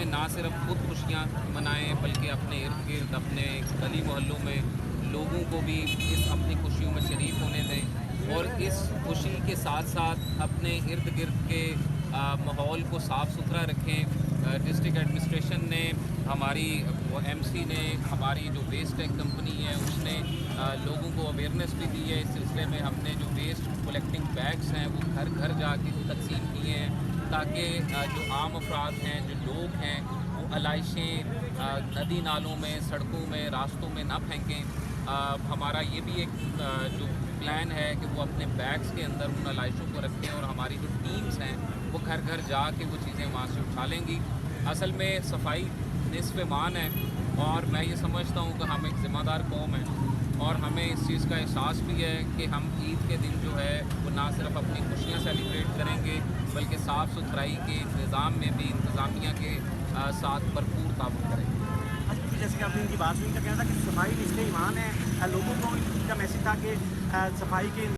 में ना सिर्फ खुद खुशियाँ मनाएं बल्कि अपने इर्द गिर्द अपने गली मोहल्लों में लोगों को भी इस अपनी खुशियों में शरीक होने दें और इस खुशी के साथ साथ अपने इर्द गिर्द के माहौल को साफ़ सुथरा रखें। डिस्ट्रिक्ट एडमिनिस्ट्रेशन ने हमारी एमसी ने हमारी जो वेस्ट टेक कंपनी है उसने लोगों को अवेयरनेस भी दी है। इस सिलसिले में हमने जो वेस्ट कलेक्टिंग बैग्स हैं वो घर घर जाके तकसीम किए हैं ताकि जो आम अफराद हैं जो लोग हैं वो आलाइशें नदी नालों में सड़कों में रास्तों में ना फेंकें। हमारा ये भी एक जो प्लान है कि वो अपने बैग्स के अंदर उन आलाइशों को रखें और हमारी जो टीम्स हैं वो घर घर जाके वो चीज़ें वहाँ से उठा लेंगी। असल में सफाई निस्फ़ ईमान है और मैं ये समझता हूँ कि हम एक ज़िम्मेदार कौम है और हमें इस चीज़ का एहसास भी है कि हम ईद के दिन जो है वो ना सिर्फ अपनी खुशियाँ सेलिब्रेट करेंगे बल्कि साफ़ सुथराई के निज़ाम में भी इंतज़ामिया के साथ भरपूर ताउन करेंगे। जैसे कि आपने इनकी बात सुनी, इनका कहना था कि सफाई निस्फ़ ईमान है, लोगों को इनका मैसेज था कि सफाई के